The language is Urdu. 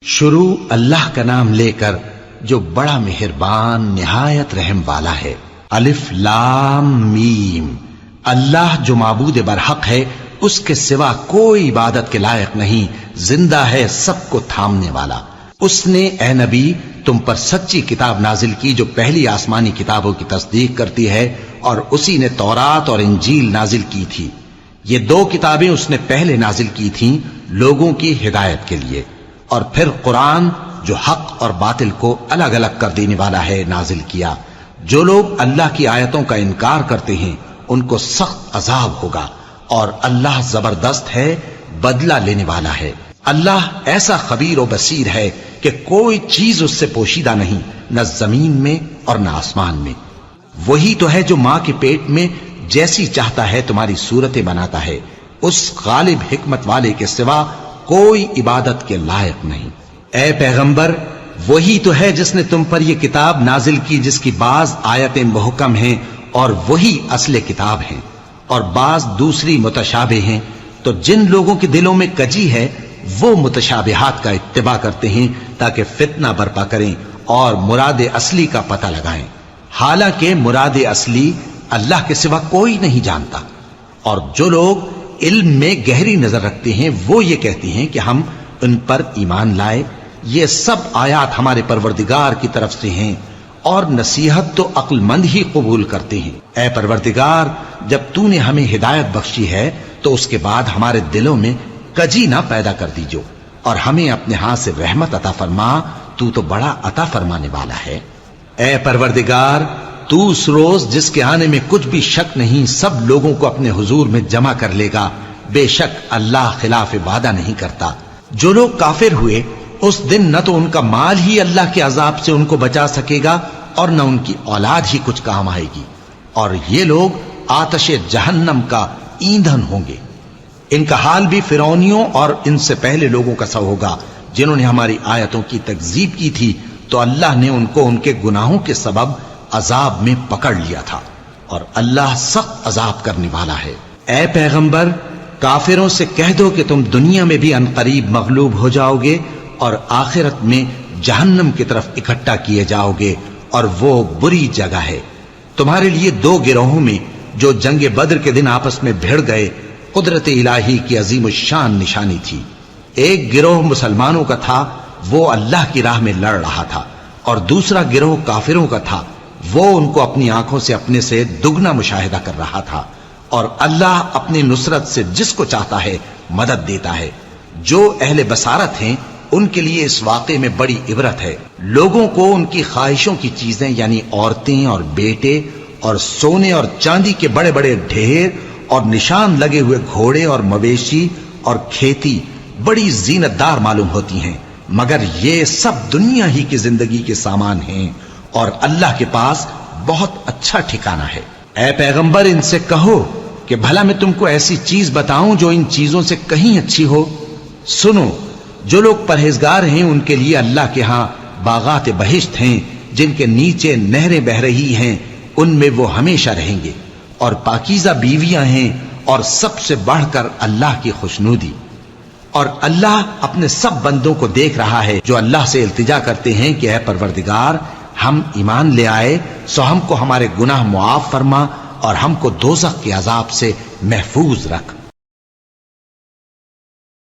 شروع اللہ کا نام لے کر جو بڑا مہربان نہایت رحم والا ہے۔ الف لام میم۔ اللہ جو معبود برحق ہے، اس کے سوا کوئی عبادت کے لائق نہیں، زندہ ہے، سب کو تھامنے والا۔ اس نے اے نبی تم پر سچی کتاب نازل کی جو پہلی آسمانی کتابوں کی تصدیق کرتی ہے، اور اسی نے تورات اور انجیل نازل کی تھی۔ یہ دو کتابیں اس نے پہلے نازل کی تھیں لوگوں کی ہدایت کے لیے، اور پھر قرآن جو حق اور باطل کو الگ الگ کر دینے والا ہے نازل کیا۔ جو لوگ اللہ کی آیتوں کا انکار کرتے ہیں ان کو سخت عذاب ہوگا، اور اللہ زبردست ہے، بدلہ لینے والا ہے۔ اللہ ایسا خبیر و بصیر ہے کہ کوئی چیز اس سے پوشیدہ نہیں، نہ زمین میں اور نہ آسمان میں۔ وہی تو ہے جو ماں کے پیٹ میں جیسی چاہتا ہے تمہاری صورتیں بناتا ہے، اس غالب حکمت والے کے سوا کوئی عبادت کے لائق نہیں۔ اے پیغمبر، وہی تو ہے جس نے تم پر یہ کتاب نازل کی جس کی بعض آیتیں محکم ہیں اور وہی اصل کتاب ہیں، اور بعض دوسری متشابہ ہیں۔ تو جن لوگوں کے دلوں میں کجی ہے وہ متشابہات کا اتباع کرتے ہیں تاکہ فتنہ برپا کریں اور مراد اصلی کا پتہ لگائیں، حالانکہ مراد اصلی اللہ کے سوا کوئی نہیں جانتا۔ اور جو لوگ علم میں گہری نظر رکھتے ہیں وہ یہ کہتے ہیں کہ ہم ان پر ایمان لائے، یہ سب آیات ہمارے پروردگار کی طرف سے ہیں، اور نصیحت تو عقل مند ہی قبول کرتے ہیں۔ اے پروردگار، جب تو نے ہمیں ہدایت بخشی ہے تو اس کے بعد ہمارے دلوں میں کجی نہ پیدا کر دیجو، اور ہمیں اپنے ہاتھ سے رحمت عطا فرما، تو بڑا عطا فرمانے والا ہے۔ اے پروردگار، تو اس روز جس کے آنے میں کچھ بھی شک نہیں سب لوگوں کو اپنے حضور میں جمع کر لے گا، بے شک اللہ خلاف وعدہ نہیں کرتا۔ جو لوگ کافر ہوئے اس دن نہ تو ان کا مال ہی اللہ کے عذاب سے ان کو بچا سکے گا اور نہ ان کی اولاد ہی کچھ کام آئے گی، اور یہ لوگ آتش جہنم کا ایندھن ہوں گے۔ ان کا حال بھی فرعونیوں اور ان سے پہلے لوگوں کا سا ہوگا جنہوں نے ہماری آیتوں کی تکذیب کی تھی، تو اللہ نے ان کو ان کے گناہوں کے سبب عذاب میں پکڑ لیا تھا، اور اللہ سخت عذاب کرنے والا ہے۔ اے پیغمبر، کافروں سے کہہ دو کہ تم دنیا میں بھی عنقریب مغلوب ہو جاؤ گے اور آخرت میں جہنم کی طرف اکٹھا کیے جاؤ گے، اور وہ بری جگہ ہے۔ تمہارے لیے دو گروہوں میں جو جنگ بدر کے دن آپس میں بھڑ گئے قدرت الہی کی عظیم الشان نشانی تھی۔ ایک گروہ مسلمانوں کا تھا، وہ اللہ کی راہ میں لڑ رہا تھا، اور دوسرا گروہ کافروں کا تھا، وہ ان کو اپنی آنکھوں سے اپنے سے دگنا مشاہدہ کر رہا تھا۔ اور اللہ اپنی نصرت سے جس کو چاہتا ہے مدد دیتا ہے۔ جو اہل بصارت ہیں ان کے لیے اس واقعے میں بڑی عبرت ہے۔ لوگوں کو ان کی خواہشوں کی چیزیں یعنی عورتیں اور بیٹے اور سونے اور چاندی کے بڑے بڑے ڈھیر اور نشان لگے ہوئے گھوڑے اور مویشی اور کھیتی بڑی زینت دار معلوم ہوتی ہیں، مگر یہ سب دنیا ہی کی زندگی کے سامان ہیں، اور اللہ کے پاس بہت اچھا ٹھکانہ ہے۔ اے پیغمبر، ان سے کہو کہ بھلا میں تم کو ایسی چیز بتاؤں جو ان چیزوں سے کہیں اچھی ہو؟ سنو، جو لوگ پرہیزگار ہیں ان کے لیے اللہ کے ہاں باغات بہشت ہیں جن کے نیچے نہریں بہ رہی ہیں، ان میں وہ ہمیشہ رہیں گے، اور پاکیزہ بیویاں ہیں، اور سب سے بڑھ کر اللہ کی خوشنودی۔ اور اللہ اپنے سب بندوں کو دیکھ رہا ہے جو اللہ سے التجا کرتے ہیں کہ اے پروردگار، ہم ایمان لے آئے سو ہم کو ہمارے گناہ معاف فرما اور ہم کو دوزخ کے عذاب سے محفوظ رکھ۔